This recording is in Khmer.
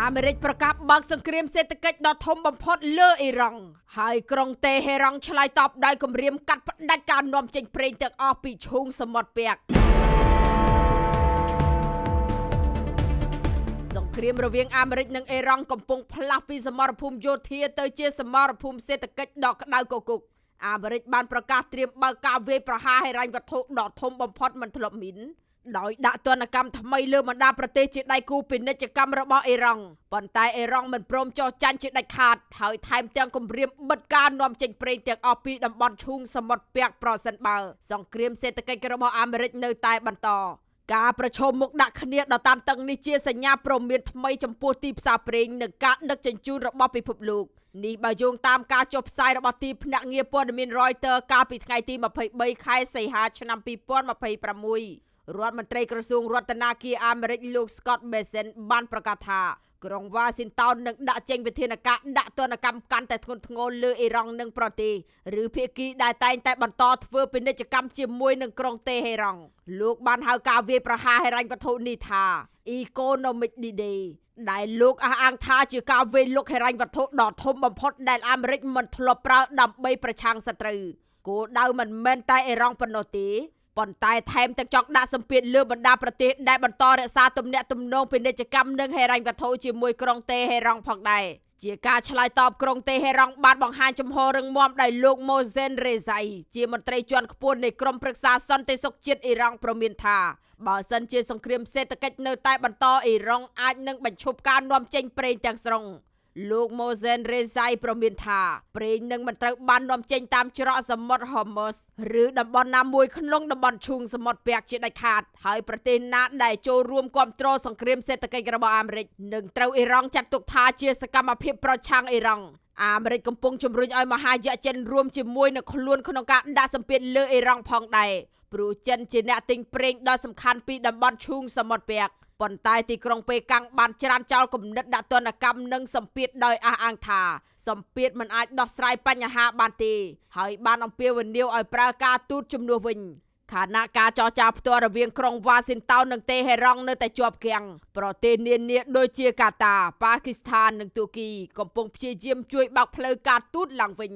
អាមេរិកប្រកាសបើកសង្គ្រាមសេដ្ឋកិច្ចដ៏ធំបំផុតលើអ៊ីរ៉ង់ហើយក្រុងតេហេរ៉ង់ឆ្លើយតបដោយគម្រាមកាត់ផ្តាច់ការនាំចេញប្រេងទាំងអស់ពីឈូងសមុទ្រពាក់សង្គ្រាមរវាងអាមេរិកនិងអ៊ីរ៉ង់កំពុងផ្លាស់ពីសមរភូមិយោធាទៅជាសមរភូមិសេដ្ឋកិច្ចដ៏ក្តៅគគុកអាមេរិកបានប្រកាសត្រៀមបើកការវាយប្រហារហិរញ្ញវត្ថុដ៏ធំបំផុតមិនធ្លាប់មានដោយដាក់ទណ្ឌកម្មថ្មីលើបណ្ដាប្រទេសជាដៃគូពាណិជ្ជកម្មរបស់អ៊ីរ៉ង់ប៉ុន្តែអ៊ីរ៉ង់មិនព្រមចោះចាញ់ជាដាច់ខាតហើយថែមទាំងគម្រាមបិទការនាំចេញប្រេងទាំងអស់ពីតំបន់ឈូងសមុទ្រពាក់ប្រសិនបើសង្គ្រាមសេដ្ឋកិច្ចរបស់អាមេរិកនៅតែបន្តការប្រឈមមុខដាក់គ្នាដ៏តានតឹងនេះជាសញ្ញាព្រមានថ្មីចំពោះទីផ្សារប្រេងនិងការដឹកជញ្ជូនរបស់ពិភពលោកនេះបើយោងតាមការចុះផ្សាយរបស់ទីភ្នាក់ងារព័ត៌មាន Reuters កាលពីថ្ងៃទី23ខែសីហាឆ្នាំ2026រដ្ឋមន្ត្រីក្រសួងរដ្ឋាភិបាលអាមេរិកលោក Scott Bessent បានប្រកាសថាក្រុង Washington នឹងដាក់ចេញវិធានការដាក់ទណ្ឌកម្មកាន់តែធ្ងន់ធ្ងរលើអ៊ីរ៉ង់និងប្រទេសឬភាគីដែលតែងតែបន្តធ្វើពាណិជ្ជកម្មជាមួយនឹងក្រុងតេហេរ៉ង់លោកបានហៅការវាយប្រហារហិរញ្ញវត្ថុនេះថា Economic D-Day ដែលលោកអះអាងថាជាការវាយលុកហិរញ្ញវត្ថុដ៏ធំបំផុតដែលអាមេរិកមិនធ្លាប់ប្រើដើម្បីប្រឆាំងសត្រូវគោលដៅមិនមែនតែអ៊ីរ៉ង់ប៉ុណ្ណោះទេប៉ុន្តែថែមទាំងចង់ដាក់សម្ពាធលើបណ្ដាប្រទេសដែលបន្តរក្សាទំនាក់ទំនងពាណិជ្ជកម្មនិងហិរញ្ញវត្ថុជាមួយក្រុងតេហេរ៉ង់ផងដែរជាការឆ្លើយតបក្រុងតេហេរ៉ង់បានបង្ហាញចំហររឹងមាំដោយលោក Mohsen Rezai ជាមន្ត្រីជាន់ខ្ពស់នៃក្រុមប្រឹក្សាសន្តិសុខជាតិអ៊ីរ៉ង់ប្រមានថាបើសិនជាសង្គ្រាមសេដ្ឋកិច្ចនៅតែបន្តអ៊ីរ៉ង់អាចនឹងបញ្ឈប់ការនាំចេញប្រេងទាំងស្រុងលោក Mohsen Rezai ប្រមានថាប្រេងនឹងមិនត្រូវបាននាំចេញតាមច្រកសមុទ្រ Hormuz ឬតំបន់ណាមួយក្នុងតំបន់ឈូងសមុទ្រពាក់ជាដាច់ខាតហើយប្រទេសណាដែលចូលរួមគាំទ្រសង្គ្រាមសេដ្ឋកិច្ចរបស់អាមេរិកនឹងត្រូវអ៊ីរ៉ង់ចាត់ទុកថាជាសកម្មភាពប្រឆាំងអ៊ីរ៉ង់អាមេរិកកំពុងជំរុញឲ្យមហាយៈចិនរួមជាមួយនឹងខ្លួនក្នុងការដាក់សម្ពាធលើអ៊ីរ៉ង់ផងដែរព្រោះចិនជាអ្នកទិញប្រេងដ៏សំខាន់ពីតំបន់ឈូងសមុទ្រពាក់ប៉ុន្តែទីក្រុងប៉េកាំងបានច្រានចោលគំនិតដាក់ទណ្ឌកម្មនិងសម្ពាធដោយអះអាងថាសម្ពាធមិនអាចដោះស្រាយបញ្ហាបានទេហើយបានអំពាវនាវឲ្យប្រើការទូតជំនួសវិញខណៈការចរចាផ្ទាល់រវាងក្រុង Washington និងតេហេរ៉ង់នៅតែជាប់គាំងប្រទេសនានាដូចជាកាតា ប៉ាគីស្ថាននិងទូគីកំពុងព្យាយាមជួយបើកផ្លូវការទូតឡើងវិញ